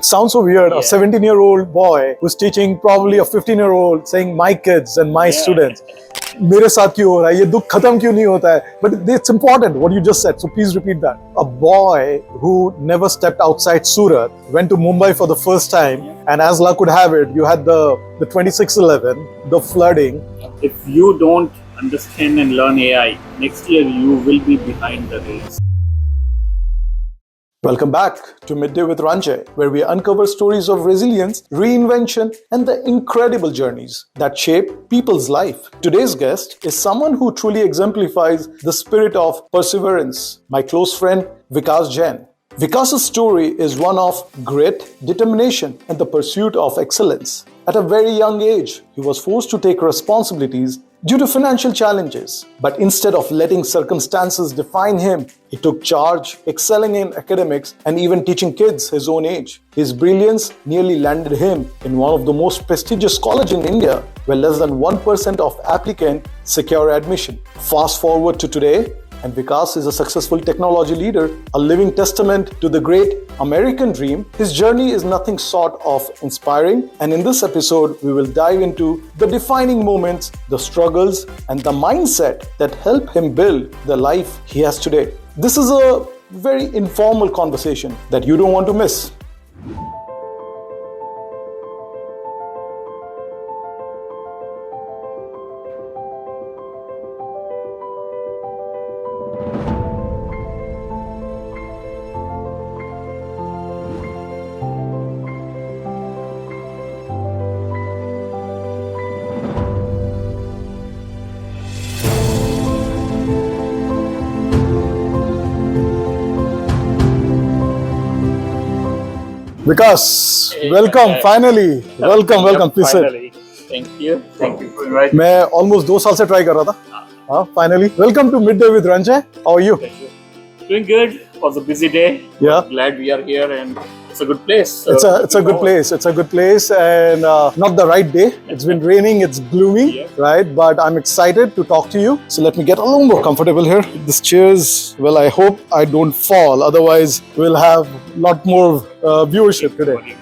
sounds so weird. A 17-year-old boy who's teaching probably a 15-year-old saying my kids and my students. मेरे साथ क्यों हो रहा है? ये दुख खत्म क्यों नहीं होता है? But it's important what you just said. So please repeat that. A boy who never stepped outside Surat went to Mumbai for the first time, and as luck would have it, you had the 2611, the flooding. If you don't understand and learn AI, next year you will be behind the race. Welcome back to Midday with Ranjay, where we uncover stories of resilience, reinvention, and the incredible journeys that shape people's life. Today's guest is someone who truly exemplifies the spirit of perseverance, my close friend Vikas Jain. Vikas's story is one of grit, determination, and the pursuit of excellence. At a very young age, he was forced to take responsibilities due to financial challenges. But instead of letting circumstances define him, he took charge, excelling in academics and even teaching kids his own age. His brilliance nearly landed him in one of the most prestigious colleges in India, where less than 1% of applicants secure admission. Fast forward to today, and Vikas is a successful technology leader, a living testament to the great American dream. His journey is nothing short of inspiring, and in this episode, we will dive into the defining moments, the struggles, and the mindset that help him build the life he has today. This is a very informal conversation that you don't want to miss. Vikas, welcome, finally. Welcome, please sit. Finally. Thank you for inviting me. मैं almost 2 साल से try कर रहा था. Finally. Welcome to Midday with Ranjay. How are you? Doing good. It was a busy day. Yeah. Glad we are here and it's a good place. So It's a good place. It's a good place, and not the right day. It's been raining. It's gloomy, right? But I'm excited to talk to you. So let me get a little more comfortable here. This chairs. Well, I hope I don't fall. Otherwise, we'll have a lot more viewership today.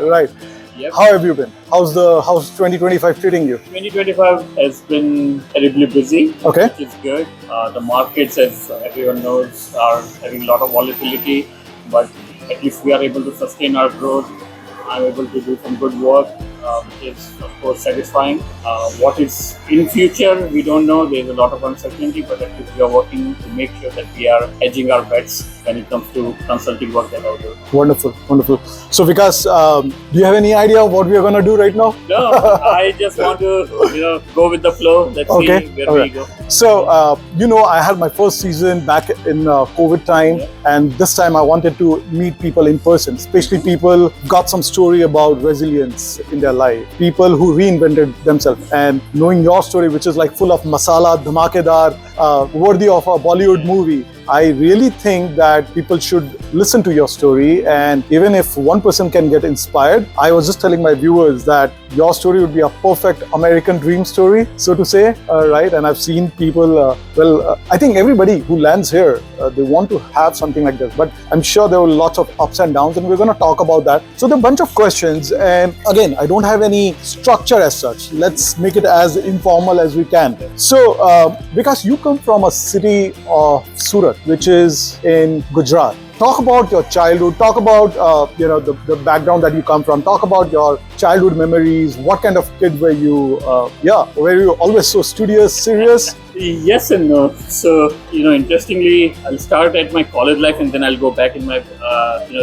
Right. Yep. How have you been? How's 2025 treating you? 2025 has been terribly busy. Okay. Which is good. The markets, as everyone knows, are having a lot of volatility, but at least we are able to sustain our growth. I'm able to do some good work, which is of course satisfying. What is in future, we don't know. There's a lot of uncertainty, but at least we are working to make sure that we are hedging our bets when it comes to consulting work that I do. Wonderful. So Vikas, do you have any idea what we are going to do right now? No, I just want to go with the flow. Let's see where we go. So, I had my first season back in COVID time, and this time I wanted to meet people in person, especially people who got some story about resilience in their life, people who reinvented themselves. And knowing your story, which is like full of masala, dhamakedar, worthy of a Bollywood movie, I really think that people should listen to your story, and even if one person can get inspired, I was just telling my viewers that your story would be a perfect American dream story, so to say, right? And I've seen people, I think everybody who lands here, they want to have something like this, but I'm sure there were lots of ups and downs, and we're going to talk about that. So there are a bunch of questions, and again, I don't have any structure as such. Let's make it as informal as we can. So, because you come from a city of Surat, which is in Gujarat. Talk about your childhood. Talk about the background that you come from. Talk about your childhood memories. What kind of kid were you? Were you always so studious, serious? Yes and no. So interestingly, I'll start at my college life and then I'll go back in my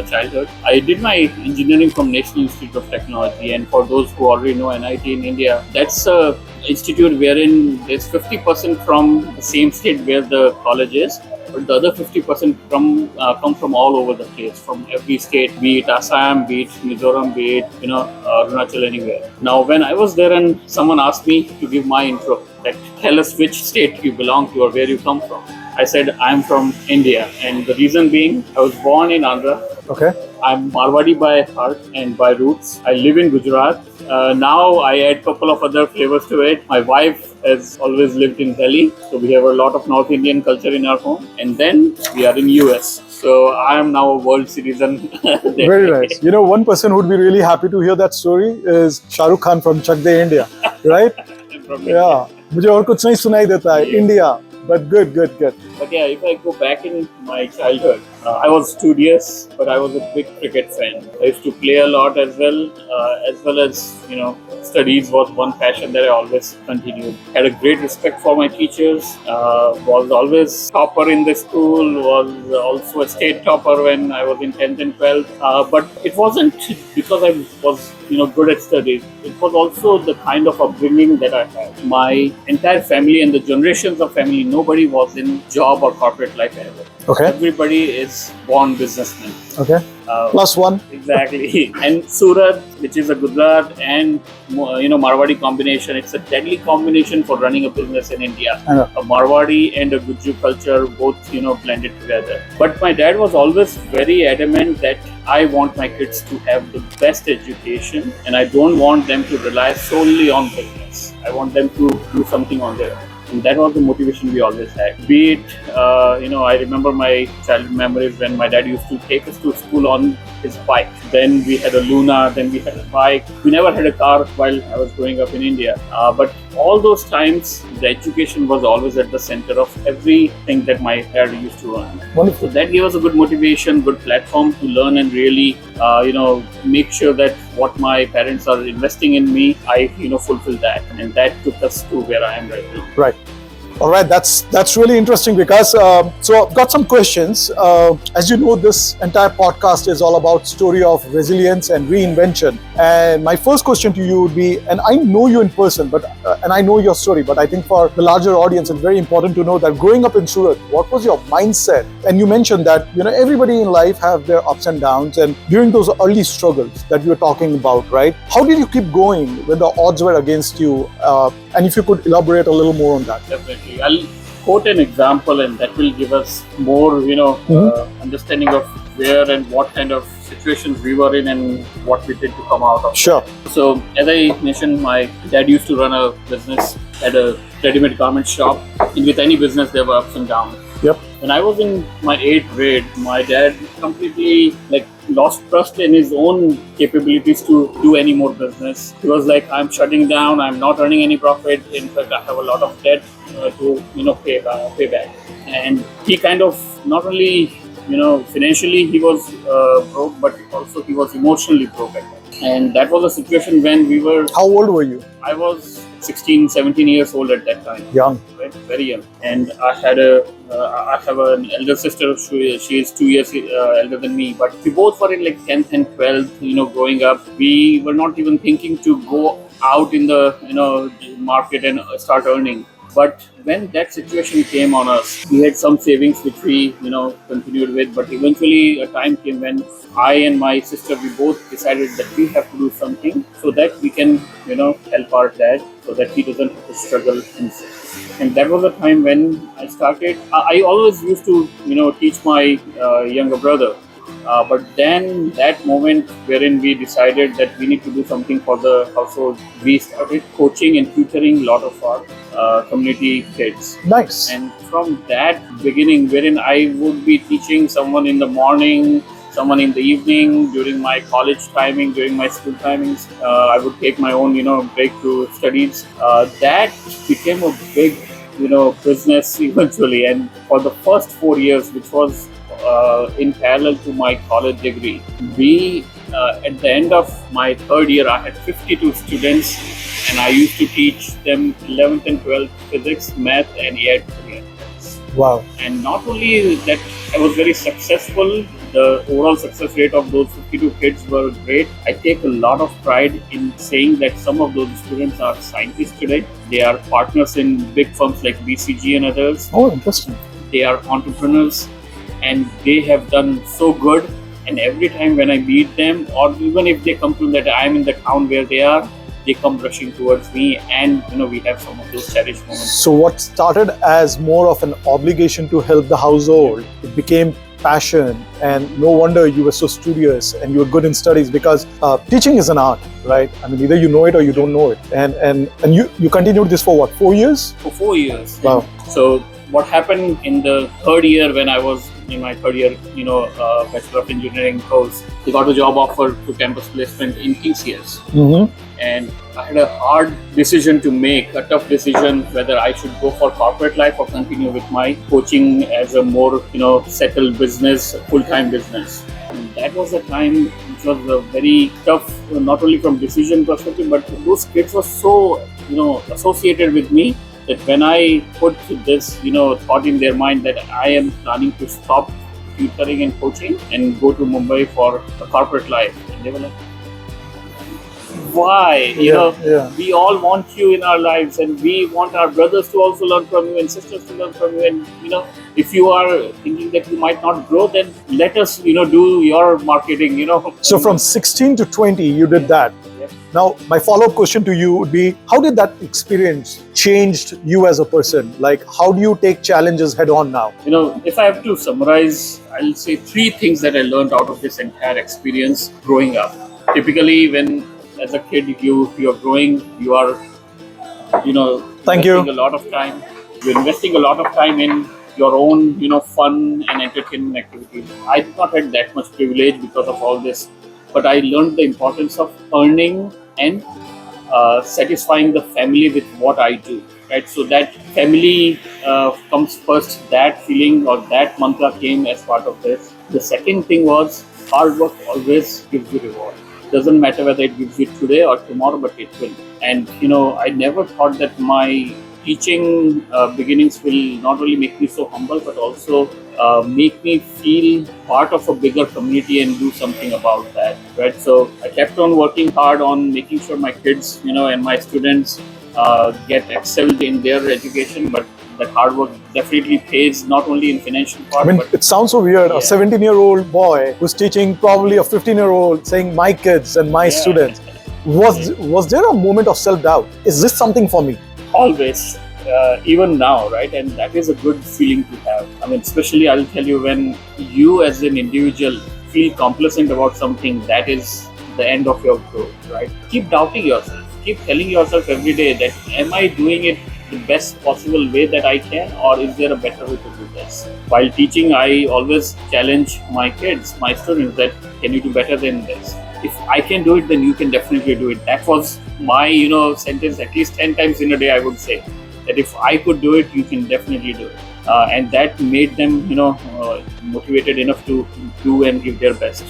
childhood. I did my engineering from National Institute of Technology, and for those who already know NIT in India, that's a institute wherein there's 50% from the same state where the college is, but the other 50% come from all over the place, from every state, be it Assam, be it Mizoram, be it Arunachal, anywhere. Now, when I was there and someone asked me to give my intro, that tell us which state you belong to or where you come from, I said I'm from India, and the reason being I was born in Andhra. Okay. I'm Marwadi by heart and by roots. I live in Gujarat. Now I add a couple of other flavors to it. My wife has always lived in Delhi, so we have a lot of North Indian culture in our home. And then we are in US. So I am now a world citizen. Very nice. You know, one person who would be really happy to hear that story is Shah Rukh Khan from Chak De India, right? From Yeah. मुझे और कुछ नहीं सुनाई देता है. India. But good. But yeah, if I go back in my childhood, I was studious, but I was a big cricket fan. I used to play a lot as well as studies was one passion that I always continued. Had a great respect for my teachers. Was always topper in the school. Was also a state topper when I was in 10th and 12th. But it wasn't because I was good at studies. It was also the kind of upbringing that I had. My entire family and the generations of family, nobody was in job or corporate life ever. Okay. Everybody is born businessmen. Okay. Plus one. Exactly. And Surat, which is a Gujarat and Marwadi combination, it's a deadly combination for running a business in India. A Marwadi and a Guju culture both blended together. But my dad was always very adamant that I want my kids to have the best education, and I don't want them to rely solely on business. I want them to do something on their own. And that was the motivation we always had. Be it, I remember my childhood memories when my dad used to take us to school on his bike. Then we had a Luna, then we had a bike. We never had a car while I was growing up in India. But all those times, the education was always at the center of everything that my dad used to run. Wonderful. So that gave us a good motivation, good platform to learn and really, make sure that what my parents are investing in me, I, fulfill that. And that took us to where I am right now. Right. All right, that's really interesting because so I've got some questions. As you know, this entire podcast is all about story of resilience and reinvention. And my first question to you would be, and I know you in person, but and I know your story, but I think for the larger audience, it's very important to know that growing up in Surat, what was your mindset? And you mentioned that everybody in life have their ups and downs, and during those early struggles that you were talking about, right? How did you keep going when the odds were against you? And if you could elaborate a little more on that. Definitely. I'll quote an example, and that will give us more, understanding of where and what kind of situations we were in and what we did to come out of. Sure. So, as I mentioned, my dad used to run a business at a ready-made garment shop. And with any business, there were ups and downs. Yep. When I was in my 8th grade, my dad completely lost trust in his own capabilities to do any more business. He was like, I'm shutting down, I'm not earning any profit. In fact, I have a lot of debt to pay back. And he kind of not only financially he was broke, but also he was emotionally broke at that. And that was a situation when we were... How old were you? I was 16, 17 years old at that time. Young. Right? Very young. And I have an elder sister. She is 2 years elder than me. But we both were in 10th and 12th, growing up. We were not even thinking to go out in the, market and start earning. But when that situation came on us, we had some savings which we, continued with. But eventually a time came when I and my sister, we both decided that we have to do something so that we can, help our dad so that he doesn't have to struggle himself. And that was a time when I started. I always used to, teach my younger brother. But then that moment wherein we decided that we need to do something for the household, we started coaching and tutoring a lot of our community kids. Nice. And from that beginning, wherein I would be teaching someone in the morning, someone in the evening, during my college timing, during my school timings, I would take my own, break to studies. That became a big, business eventually. And for the first 4 years, which was in parallel to my college degree, we at the end of my 3rd year, I had 52 students, and I used to teach them 11th and 12th physics, math, and AI. Wow. And not only that, I was very successful. The overall success rate of those 52 kids were great. I take a lot of pride in saying that some of those students are scientists today. They are partners in big firms like BCG and others. Oh, interesting. They are entrepreneurs, and they have done so good. And every time when I meet them, or even if they come to that I'm in the town where they are, they come rushing towards me, and we have some of those cherished moments. So what started as more of an obligation to help the household, it became passion, and no wonder you were so studious and you were good in studies, because teaching is an art, right? I mean, either you know it or you don't know it. And you continued this for what, 4 years? For 4 years. Wow. So what happened in the 3rd year when I was in my third year, Bachelor of Engineering course. I got a job offer to campus placement in TCS. And I had a hard decision to make, a tough decision, whether I should go for corporate life or continue with my coaching as a more, settled business, full-time business. And that was the time which was a very tough, not only from decision perspective, but those kids were so, associated with me that when I put this, thought in their mind that I am planning to stop tutoring and coaching and go to Mumbai for a corporate life, and they were like, why? We all want you in our lives, and we want our brothers to also learn from you and sisters to learn from you. And if you are thinking that you might not grow, then let us do your marketing. So from 16 to 20, you did that. Yes. Now, my follow-up question to you would be, how did that experience changed you as a person? Like, how do you take challenges head on now? If I have to summarize, I'll say 3 things that I learned out of this entire experience growing up. Typically, when as a kid you're growing, you are investing a lot of time. You're investing a lot of time in your own fun and entertainment activities. I did not have that much privilege because of all this, but I learned the importance of earning and satisfying the family with what I do. Right, so that family comes first. That feeling or that mantra came as part of this. The second thing was hard work always gives you reward. Doesn't matter whether it gives you today or tomorrow, but it will. And I never thought that my teaching beginnings will not only make me so humble, but also make me feel part of a bigger community and do something about that. Right. So I kept on working hard on making sure my kids, and my students get excelled in their education, but that hard work definitely pays, not only in financial part. I mean, it sounds so weird. A 17-year-old boy who's teaching probably a 15-year-old, saying my kids and my students. Was there a moment of self-doubt? Is this something for me? Always, even now, right? And that is a good feeling to have. I mean, especially I'll tell you, when you as an individual feel complacent about something, that is the end of your growth, right? Keep doubting yourself. Keep telling yourself every day that, am I doing it the best possible way that I can, or is there a better way to do this? While teaching, I always challenge my kids, my students, that can you do better than this? If I can do it, then you can definitely do it. That was my sentence at least 10 times in a day. I would say that if I could do it, you can definitely do it. And that made them motivated enough to do and give their best.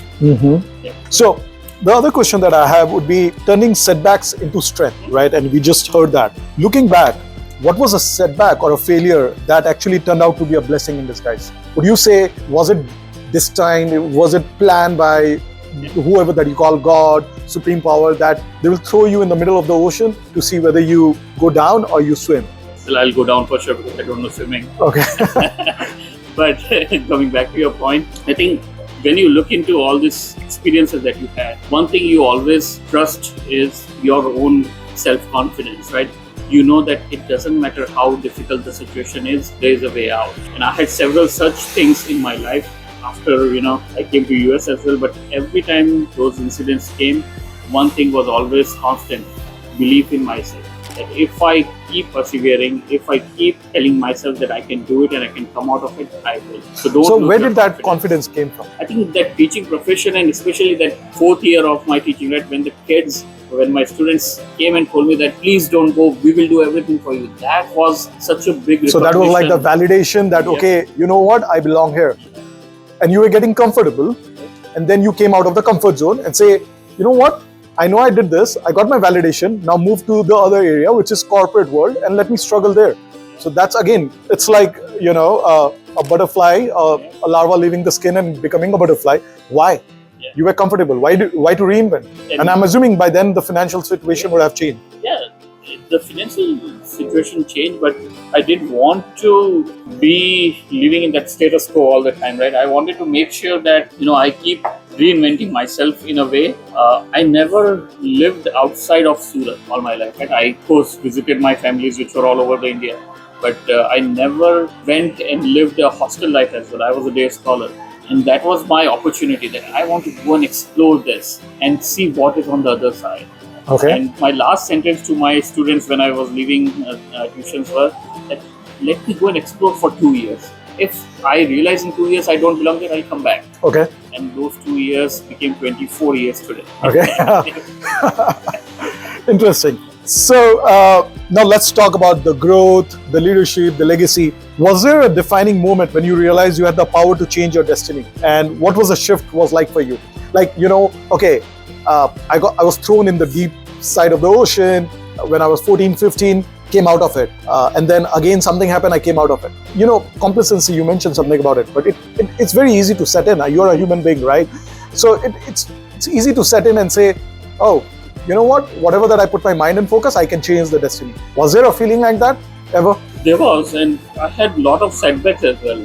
So the other question that I have would be turning setbacks into strength, right? And we just heard that. Looking back, what was a setback or a failure that actually turned out to be a blessing in disguise? Would you say, was it destined? Was it planned by whoever that you call God, supreme power, that they will throw you in the middle of the ocean to see whether you go down or you swim? Well, I'll go down for sure because I don't know swimming. Okay. But coming back to your point, I think when you look into all these experiences that you had, one thing you always trust is your own self-confidence, right? You know that it doesn't matter how difficult the situation is, there is a way out. And I had several such things in my life after, I came to US as well. But every time those incidents came, one thing was always constant: belief in myself. That if I keep persevering, if I keep telling myself that I can do it and I can come out of it, I will. So where did that confidence came from? I think that teaching profession, and especially that 4th year of my teaching, right, when my students came and told me that please don't go, we will do everything for you. That was such a big recognition. So that was like the validation that, okay, you know what, I belong here. And you were getting comfortable, and then you came out of the comfort zone and say, you know what, I know I did this, I got my validation, now move to the other area, which is corporate world, and let me struggle there. So that's, again, it's like, a butterfly, a larva leaving the skin and becoming a butterfly. Why? You were comfortable. Why to reinvent? And I'm assuming by then the financial situation would have changed. Yeah, the financial situation changed, but I didn't want to be living in that status quo all the time, right? I wanted to make sure that, I keep reinventing myself in a way. I never lived outside of Surat all my life, right? I, of course, visited my families, which were all over the India, but I never went and lived a hostel life as well. I was a day scholar. And that was my opportunity, that I want to go and explore this and see what is on the other side. Okay. And my last sentence to my students when I was leaving tuitions was that let me go and explore for 2 years. if I realize in 2 years I don't belong there, I'll come back. Okay. And those 2 years became 24 years today. Okay. Interesting. So now let's talk about the growth, the leadership, the legacy. Was there a defining moment when you realized you had the power to change your destiny? And what was the shift was like for you? Like, okay, I was thrown in the deep side of the ocean when I was 14, 15, came out of it. And then again, something happened, I came out of it. Complacency, you mentioned something about it, but it's very easy to set in. You're a human being, right? So it's easy to set in and say, oh, you know what? Whatever that I put my mind and focus, I can change the destiny. Was there a feeling like that ever? There was, and I had a lot of setbacks as well.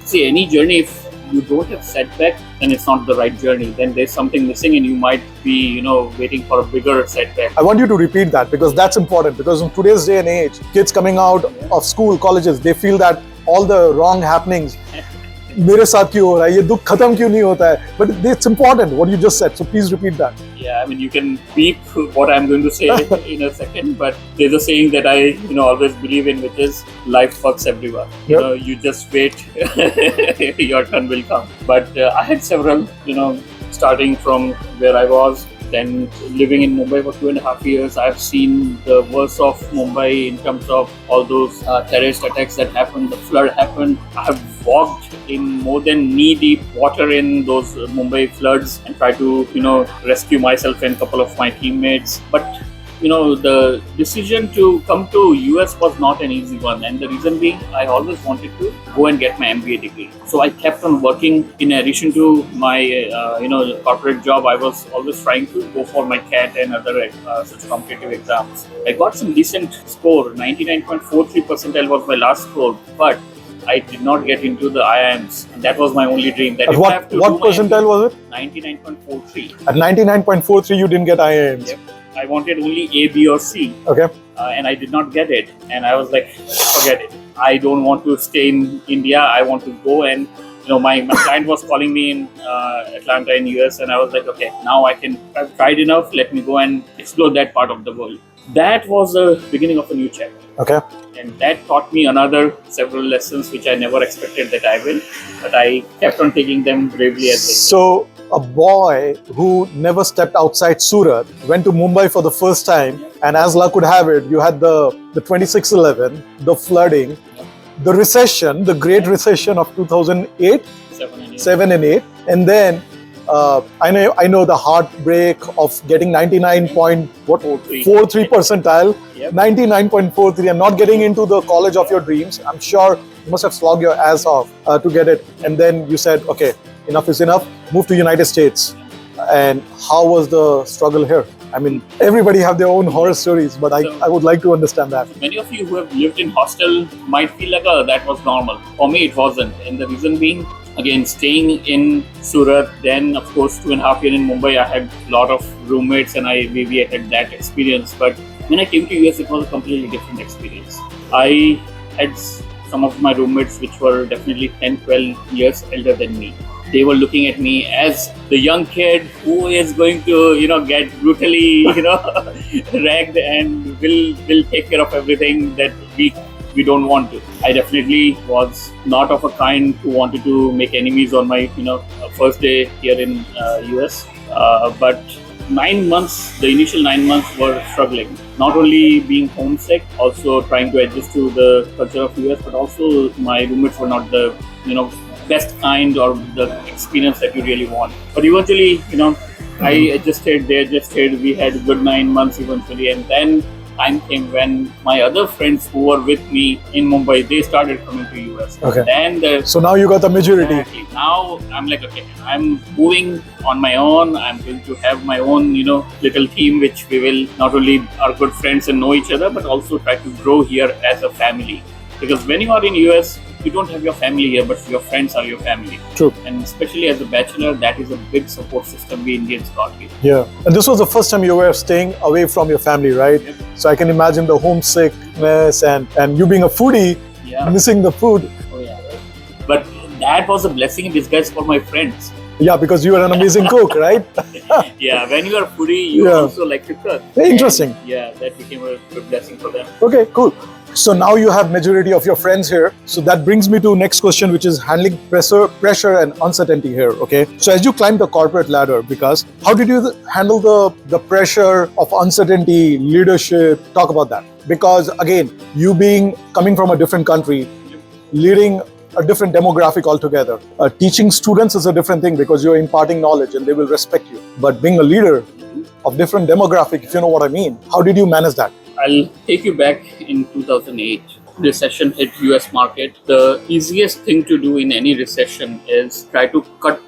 See, any journey, if you don't have setback, then it's not the right journey. Then there's something missing, and you might be, waiting for a bigger setback. I want you to repeat that because that's important. Because in today's day and age, kids coming out of school, colleges, they feel that all the wrong happenings. मेरे साथ क्यों हो रहा है ये दुख खत्म क्यों नहीं होता है but it's important what you just said so please repeat that. Yeah, I mean you can beep what I'm going to say in a second, but there's a saying that I always believe in, which is life fucks everyone. Yep. You just wait, your turn will come. But I had several, starting from where I was. Then living in Mumbai for 2.5 years, I've seen the worst of Mumbai in terms of all those terrorist attacks that happened, the flood happened. I've walked in more than knee-deep water in those Mumbai floods and tried to, rescue myself and a couple of my teammates. But the decision to come to US was not an easy one, and the reason being, I always wanted to go and get my MBA degree. So I kept on working. In addition to my corporate job, I was always trying to go for my CAT and other such competitive exams. I got some decent score. 99.43 percentile was my last score, but I did not get into the IIMs, and that was my only dream. That what percentile was it? 99.43. At 99.43, you didn't get IIMs. Yep. I wanted only A, B, or C. Okay. And I did not get it. And I was like, forget it. I don't want to stay in India. I want to go. And, my client was calling me in Atlanta in US. And I was like, okay, now I've tried enough. Let me go and explore that part of the world. That was the beginning of a new chapter. Okay. And that taught me another several lessons which I never expected that I will. But I kept on taking them bravely as they came. So, a boy who never stepped outside Surat went to Mumbai for the first time, and as luck would have it, you had the 26/11, the flooding, the recession, the Great Recession of 2008, 7 and 8, and then I know the heartbreak of getting 99.43 percentile, 99.43, and not getting into the college of your dreams. I'm sure you must have slogged your ass off to get it, and then you said, okay, enough is enough, move to United States. And how was the struggle here? I mean, everybody have their own horror stories, but I would like to understand that. Many of you who have lived in hostel might feel like, oh, that was normal. For me, it wasn't. And the reason being, again, staying in Surat, then of course 2.5 years in Mumbai, I had a lot of roommates and I had that experience. But when I came to US, it was a completely different experience. I had some of my roommates which were definitely 10, 12 years elder than me. They were looking at me as the young kid who is going to, get brutally, ragged and will take care of everything that we don't want to. I definitely was not of a kind who wanted to make enemies on my, first day here in US. But 9 months, the initial 9 months were struggling. Not only being homesick, also trying to adjust to the culture of US, but also my roommates were not the, best kind or the experience that you really want. But eventually, I adjusted, they adjusted, we had a good 9 months eventually, and then time came when my other friends who were with me in Mumbai, they started coming to US. Okay. Then so now you got the maturity. Exactly. Now I'm like, okay, I'm moving on my own. I'm going to have my own, little team, which we will not only are good friends and know each other, but also try to grow here as a family. Because when you are in US, you don't have your family here, but your friends are your family. True. And especially as a bachelor, that is a big support system we Indians got here. Yeah. And this was the first time you were staying away from your family, right? Yep. So I can imagine the homesickness and you being a foodie, missing the food. Oh, yeah. But that was a blessing in disguise for my friends. Yeah, because you are an amazing cook, right? Yeah, when you are a foodie, you also like to cook. Very interesting. And, that became a good blessing for them. Okay, cool. So now you have majority of your friends here. So that brings me to next question, which is handling pressure and uncertainty here. Okay. So as you climb the corporate ladder, because how did you handle the pressure of uncertainty, leadership? Talk about that. Because again, you being coming from a different country, leading a different demographic altogether. Teaching students is a different thing because you're imparting knowledge and they will respect you. But being a leader of different demographic, if you know what I mean, how did you manage that? I'll take you back in 2008. Recession hit US market. The easiest thing to do in any recession is try to cut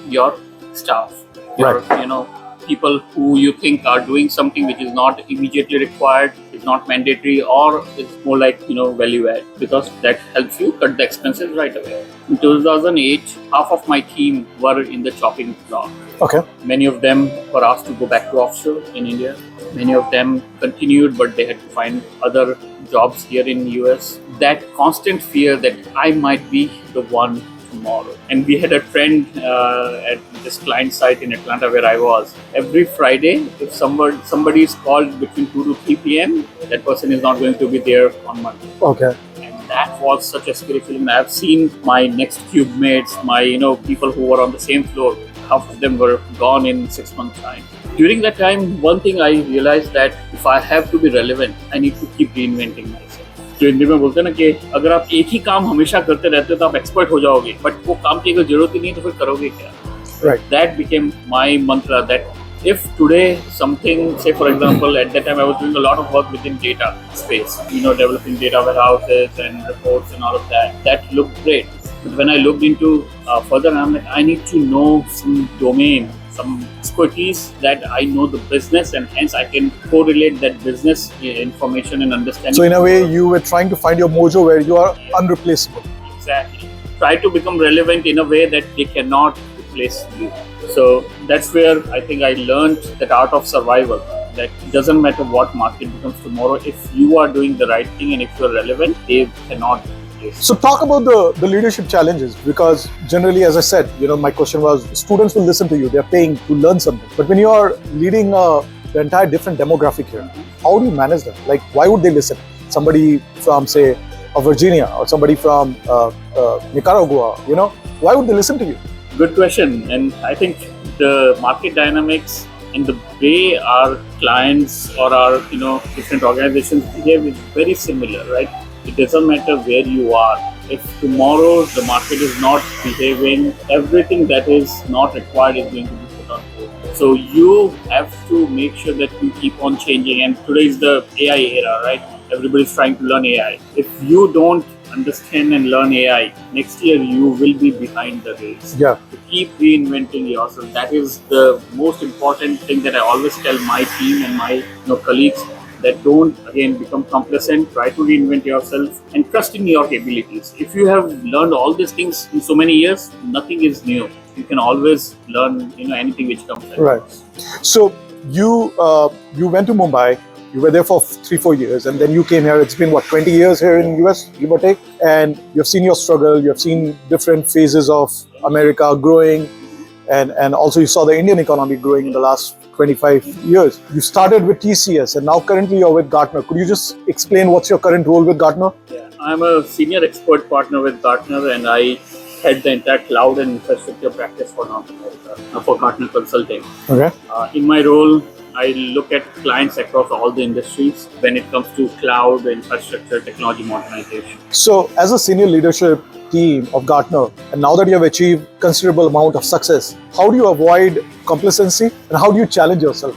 your staff. Your, people who you think are doing something which is not immediately required, is not mandatory, or is more like value add, because that helps you cut the expenses right away. In 2008, half of my team were in the chopping block. Okay. Many of them were asked to go back to offshore in India. Many of them continued, but they had to find other jobs here in US. That constant fear that I might be the one tomorrow. And we had a trend at this client site in Atlanta where I was. Every Friday, if somebody is called between 2 to 3 p.m., that person is not going to be there on Monday. Okay. And that was such a scary feeling. I've seen my next cube mates, my people who were on the same floor, half of them were gone in 6 months' time. During that time, one thing I realized that if I have to be relevant, I need to keep reinventing myself. जो हिंदी में बोलते हैं ना कि अगर आप एक ही काम हमेशा करते रहते हो तो आप एक्सपर्ट हो जाओगे, बट वो काम की अगर जरूरत ही नहीं तो फिर करोगे क्या? Right. That became my mantra, that if today something, say for example, at that time I was doing a lot of work within data space, developing data warehouses and reports and all of that. That looked great. But when I looked into further, I'm like, I need to know some domain, some expertise that I know the business, and hence I can correlate that business information and understanding. So in a way, you were trying to find your mojo where you are unreplaceable. Exactly. Try to become relevant in a way that they cannot replace you. So that's where I think I learned that art of survival. That it doesn't matter what market becomes tomorrow. If you are doing the right thing and if you're relevant, they cannot. So talk about the leadership challenges, because generally, as I said, my question was, students will listen to you, they're paying to learn something. But when you are leading the entire different demographic here, how do you manage that? Like, why would they listen? Somebody from, say, Virginia or somebody from Nicaragua, why would they listen to you? Good question. And I think the market dynamics and the way our clients or our, different organizations behave is very similar, right? It doesn't matter where you are. If tomorrow the market is not behaving, everything that is not required is going to be put on hold. So you have to make sure that you keep on changing. And today is the AI era, right? Everybody's trying to learn AI. If you don't understand and learn AI, next year you will be behind the race. Yeah. To keep reinventing yourself. That is the most important thing that I always tell my team and my colleagues. That don't again become complacent, try to reinvent yourself and trust in your abilities. If you have learned all these things in so many years, nothing is new. You can always learn anything which comes. Right. So you went to Mumbai, you were there for 3-4 years, and then you came here. It's been 20 years here in US, give or take, and you've seen your struggle, you've seen different phases of America growing, and also you saw the Indian economy growing in the last 25 years. You started with TCS and now currently you're with Gartner. Could you just explain what's your current role with Gartner? Yeah, I'm a senior expert partner with Gartner and I head the entire cloud and infrastructure practice for North America for Gartner Consulting. Okay. In my role, I look at clients across all the industries when it comes to cloud, infrastructure, technology modernization. So as a senior leadership team of Gartner, and now that you have achieved considerable amount of success, how do you avoid complacency and how do you challenge yourself?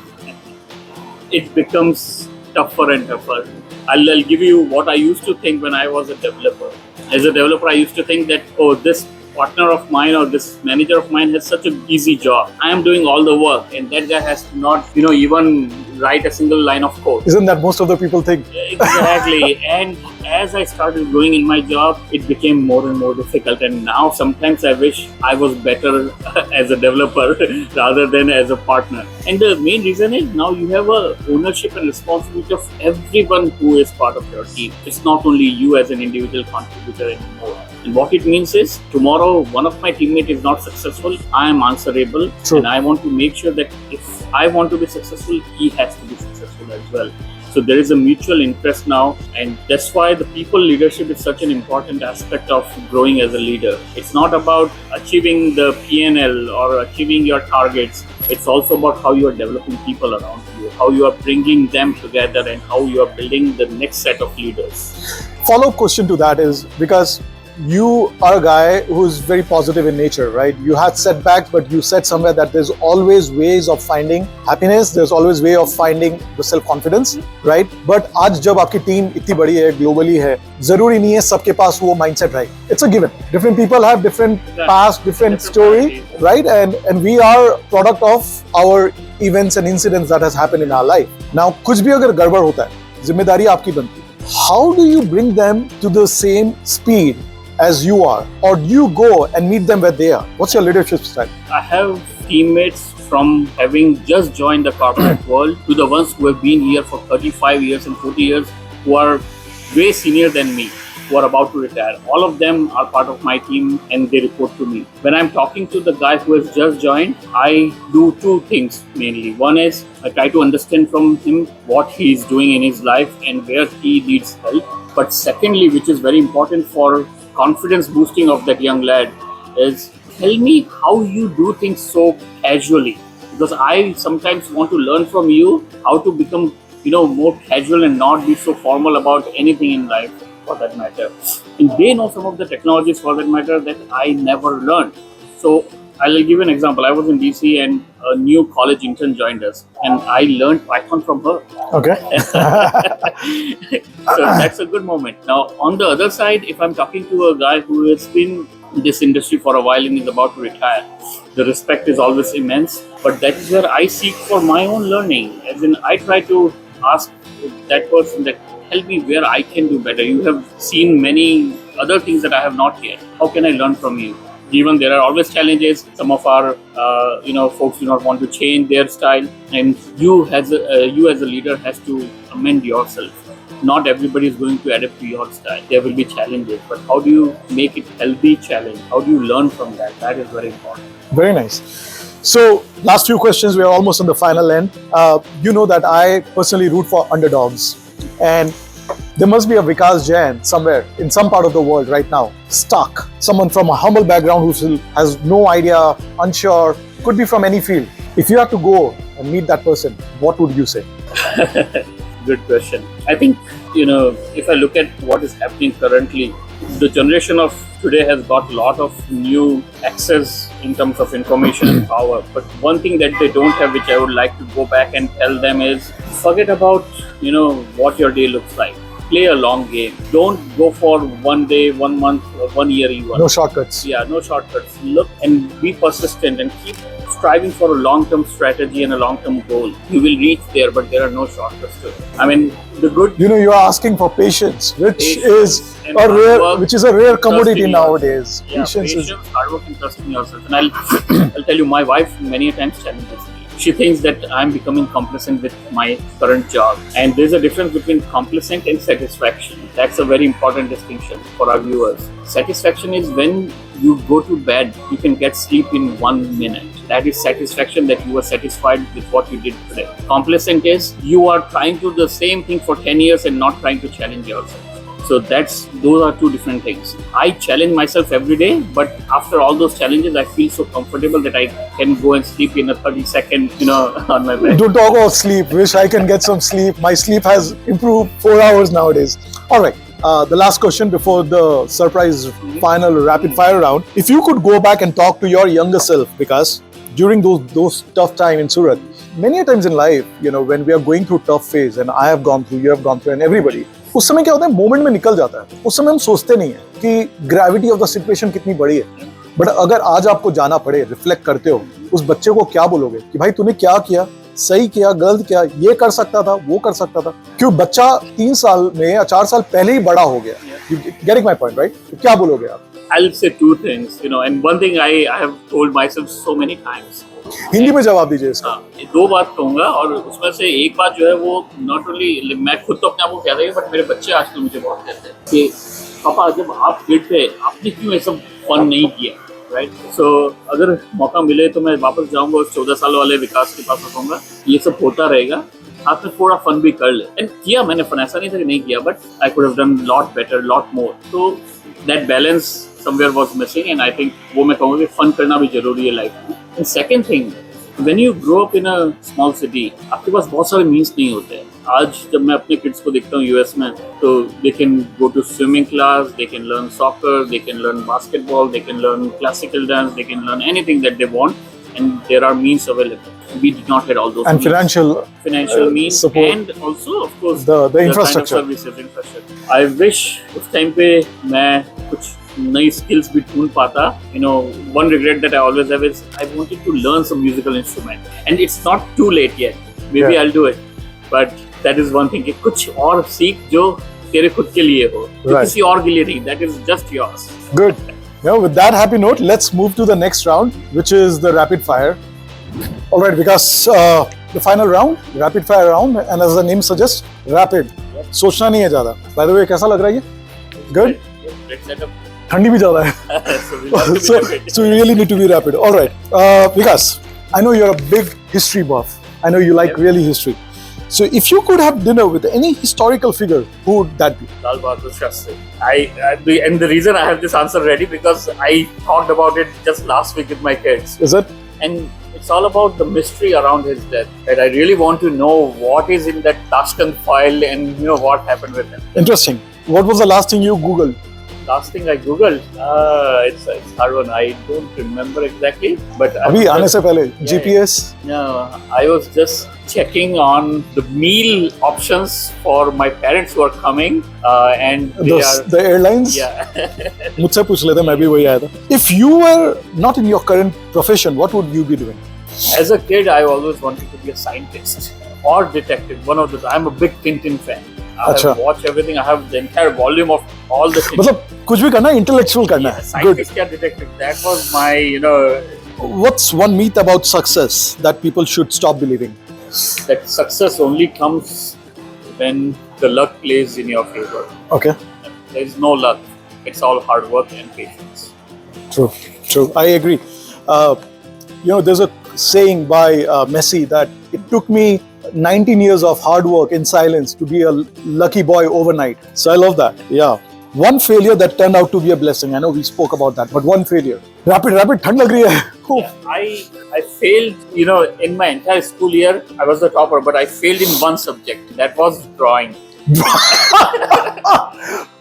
It becomes tougher and tougher. I'll give you what I used to think when I was a developer. As a developer, I used to think that, this partner of mine or this manager of mine has such an easy job. I am doing all the work and that guy has to not, even write a single line of code. Isn't that most of the people think? Exactly. And as I started growing in my job, it became more and more difficult. And now sometimes I wish I was better as a developer rather than as a partner. And the main reason is now you have a ownership and responsibility of everyone who is part of your team. It's not only you as an individual contributor anymore. And what it means is tomorrow one of my teammates is not successful, I am answerable. True. And I want to make sure that if I want to be successful, he has to be successful as well. So there is a mutual interest now, and that's why the people leadership is such an important aspect of growing as a leader. It's not about achieving the PNL or achieving your targets. It's also about how you are developing people around you, how you are bringing them together, and how you are building the next set of leaders. Follow-up question to that is, because you are a guy who's very positive in nature, right? You had setbacks, but you said somewhere that there's always ways of finding happiness. There's always way of finding the self-confidence, right? But आज जब आपकी team इतनी बड़ी है, globally है, जरूरी नहीं है सबके पास वो mindset रहे. It's a given. Different people have different past, different story, right? And we are product of our events and incidents that has happened in our life. Now कुछ भी अगर गड़बड़ होता है, जिम्मेदारी आपकी बनती है. How do you bring them to the same speed as you are, or do you go and meet them where they are? What's your leadership style? I have teammates from having just joined the corporate world to the ones who have been here for 35 years and 40 years, who are way senior than me, who are about to retire. All of them are part of my team and they report to me. When I'm talking to the guy who has just joined, I do two things mainly. One is I try to understand from him what he is doing in his life and where he needs help. But secondly, which is very important for confidence boosting of that young lad, is tell me how you do things so casually, because I sometimes want to learn from you how to become more casual and not be so formal about anything in life, for that matter. And they know some of the technologies, for that matter, that I never learned. So I'll give an example. I was in DC and a new college intern joined us, and I learned Python from her. Okay. So that's a good moment. Now, on the other side, if I'm talking to a guy who has been in this industry for a while and is about to retire, the respect is always immense. But that is where I seek for my own learning. As in, I try to ask that person that help me where I can do better. You have seen many other things that I have not yet. How can I learn from you? Even there are always challenges. Some of our folks do not want to change their style, and you as a leader has to amend yourself. Not everybody is going to adapt to your style. There will be challenges, but how do you make it healthy challenge? How do you learn from that? That is very important. Very nice. So, last few questions. We are almost on the final end. You know that I personally root for underdogs, and there must be a Vikas Jain somewhere in some part of the world right now, stuck. Someone from a humble background who still has no idea, unsure, could be from any field. If you have to go and meet that person, what would you say? Good question. I think, if I look at what is happening currently, the generation of today has got a lot of new access in terms of information and power. But one thing that they don't have, which I would like to go back and tell them, is forget about, what your day looks like. Play a long game. Don't go for 1 day, 1 month, or 1 year even. No shortcuts. Yeah, no shortcuts. Look and be persistent and keep striving for a long-term strategy and a long-term goal. You will reach there, but there are no shortcuts to it. I mean, the good. You are asking for patience, which is a rare commodity nowadays. Yeah, patience, hard work, and trust in yourself. And I'll tell you, my wife many times challenges me. She thinks that I'm becoming complacent with my current job. And there's a difference between complacent and satisfaction. That's a very important distinction for our viewers. Satisfaction is when you go to bed, you can get sleep in 1 minute. That is satisfaction, that you are satisfied with what you did today. Complacent is you are trying to do the same thing for 10 years and not trying to challenge yourself. So those are two different things. I challenge myself every day, but after all those challenges, I feel so comfortable that I can go and sleep in a 30-second, on my bed. Don't talk about sleep. Wish I can get some sleep. My sleep has improved 4 hours nowadays. All right. The last question before the surprise final rapid fire round. If you could go back and talk to your younger self, because during those tough time in Surat, many a times in life, when we are going through tough phase, and I have gone through, you have gone through, and everybody, उस समय क्या होता है, moment में निकल जाता है. उस समय हम सोचते नहीं है कि ग्रेविटी ऑफ द सिचुएशन कितनी बड़ी है. बट अगर आज आपको जाना पड़े, रिफ्लेक्ट करते हो, उस बच्चे को क्या बोलोगे कि भाई तूने क्या किया, सही किया, गलत किया, ये कर सकता था, वो कर सकता था. क्यों बच्चा 3 साल में या 4 साल पहले ही बड़ा हो गया. You getting my point, right? तो क्या बोलोगे आप? I'll say two things, and one thing I have told myself so many times. Hindi में जवाब दीजिए इसका. दो बात कहूंगा, और उसमें से एक बात जो है वो नॉट ओनली मैं खुद तो अपने आप को कहता हूँ, बट मेरे बच्चे आजकल मुझे बहुत कहते हैं कि पापा जब आप किड थे आपने क्यों ये सब फन नहीं किया, राइट? सो अगर मौका मिले तो मैं वापस जाऊंगा और 14 साल वाले विकास के पास कहूँगा ये सब होता रहेगा, हाथ में थोड़ा फन भी कर ले. एंड किया मैंने फन, ऐसा नहीं था कि नहीं किया, but I could have done lot better, lot more. तो that balance somewhere was missing, and I think वो मैं कहूँगा कि फन करना भी जरूरी है लाइफ में. And second thing, when you grow up in a small city, आपके पास बहुत सारे मीन्स नहीं होते हैं. आज जब मैं अपने किड्स को देखता हूँ यूएस में, तो they can go to swimming class, they can learn soccer, they can learn basketball, they can learn classical dance, they can learn anything that they want, and there are means available. We did not have all those and means. Financial means support, and also of course the kind infrastructure. of services, infrastructure. I wish उस time पे मैं कुछ नई skills भी ढूंढ पाता. You know, one regret that I always have is I wanted to learn some musical instrument, and it's not too late yet. Maybe Yeah. I'll do it, but that is one thing. कि कुछ और सीख जो तेरे खुद के लिए हो, जो Right. किसी और के लिए नहीं. That is just yours. Good. Now, with that happy note, let's move to the next round, which is the rapid fire. All right, because the final round, rapid fire round, and as the name suggests, rapid. सोचना नहीं है ज़्यादा. By the way, कैसा लग रहा है ये? Good. Great setup. ठंडी भी ज़्यादा है. So we'll have to be so, rapid. so you really need to be rapid. All right, Vikas, I know you're a big history buff. I know you like Yep. really history. So if you could have dinner with any historical figure, who would that be? Lal Bahadur Shastri. And the reason I have this answer ready because I talked about it just last week with my kids. Is it? And it's all about the mystery around his death. And I really want to know what is in that Tashkent file and you know what happened with him. Interesting. What was the last thing you Googled? Last thing I googled, it's hard one. I don't remember exactly, but I अभी was आने just- से पहले yeah. GPS. No, I was just checking on the meal options for my parents who are coming, and they are. The airlines. Yeah. मुझसे पूछ लेते, मैं भी वही आया था. If you were not in your current profession, what would you be doing? As a kid, I always wanted to be a scientist or detective. One of those. I'm a big Tintin fan. I अच्छा. have watched everything. I have the entire volume of all the Tintin. मतलब कुछ भी करना है, intellectual करना Yeah, है. Good. scientist or detective. That was my, What's one myth about success that people should stop believing? that success only comes when the luck plays in your favor. Okay. There is no luck. It's all hard work and patience. True. True. I agree. There's a saying by Messi that it took me 19 years of hard work in silence to be a lucky boy overnight. So I love that. Yeah. One failure that turned out to be a blessing. I know we spoke about that, but one failure. Rapid. ठंड लग रही है. Oh. Yeah, I failed, in my entire school year, I was the topper, but I failed in one subject. That was drawing.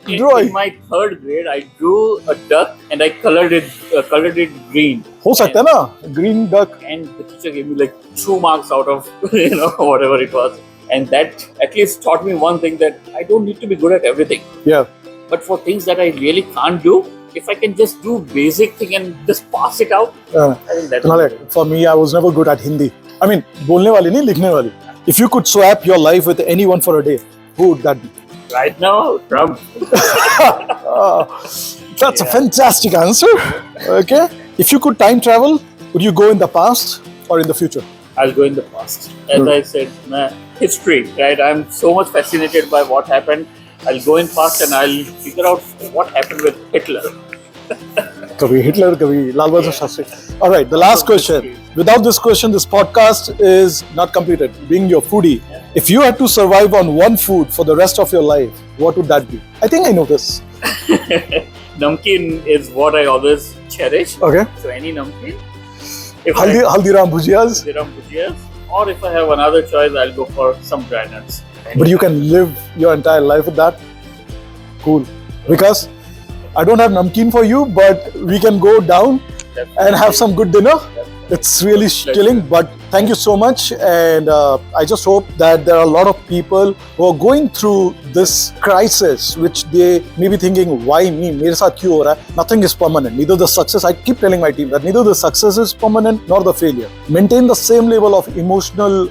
Drawing. In my third grade, I drew a duck and I colored it green. हो सकता है ना? Green duck. And the teacher gave me like 2 marks out of whatever it was. And that at least taught me one thing, that I don't need to be good at everything. Yeah. But for things that I really can't do, if I can just do basic thing and just pass it out, I think that's Like, for me, I was never good at Hindi. I mean, बोलने वाली नहीं, लिखने वाली. If you could swap your life with anyone for a day, who would that be? right now, Trump. That's a fantastic answer. Okay. If you could time travel, would you go in the past or in the future? I'll go in the past. As I said, history, right? I'm so much fascinated by what happened. I'll go in past and I'll figure out what happened with Hitler. Kabhi Hitler, kabhi Lal Bahadur Shastri. All right, the last question. Without this question, this podcast is not completed. Being your foodie, if you had to survive on one food for the rest of your life, what would that be? I think I know this. Namkeen is what I always cherish. Okay. So any namkeen. If I Haldiram bhujiyas. Haldiram bhujiyas, or if I have another choice, I'll go for some dry nuts. But you can live your entire life with that. Cool. Because I don't have namkeen for you, but we can go down and have some good dinner. It's really chilling, but thank you so much. And I just hope that there are a lot of people who are going through this crisis, which they may be thinking, why me? मेरे साथ क्यों हो रहा है? Nothing is permanent. Neither the success, I keep telling my team that neither the success is permanent nor the failure. Maintain the same level of emotional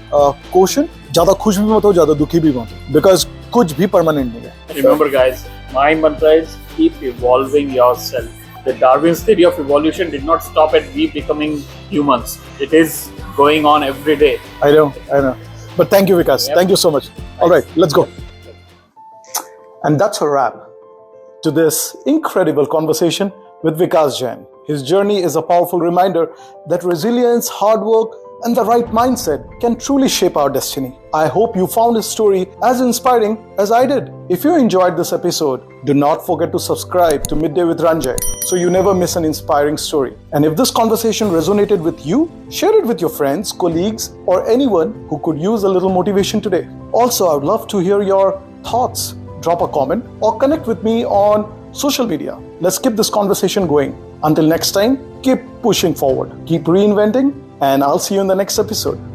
quotient. ज़्यादा खुश भी मत हो, ज़्यादा दुखी भी मत हो. Because कुछ भी permanent नहीं है. Remember guys, my mantra is keep evolving yourself. The Darwin's theory of evolution did not stop at we becoming humans. It is going on every day. I know. But thank you, Vikas. Yep. Thank you so much. All right, let's go. And that's a wrap to this incredible conversation with Vikas Jain. His journey is a powerful reminder that resilience, hard work, and the right mindset can truly shape our destiny. I hope you found his story as inspiring as I did. If you enjoyed this episode, do not forget to subscribe to Midday with Ranjay so you never miss an inspiring story. And if this conversation resonated with you, share it with your friends, colleagues, or anyone who could use a little motivation today. Also, I would love to hear your thoughts. Drop a comment or connect with me on social media. Let's keep this conversation going. Until next time, keep pushing forward, keep reinventing, and I'll see you in the next episode.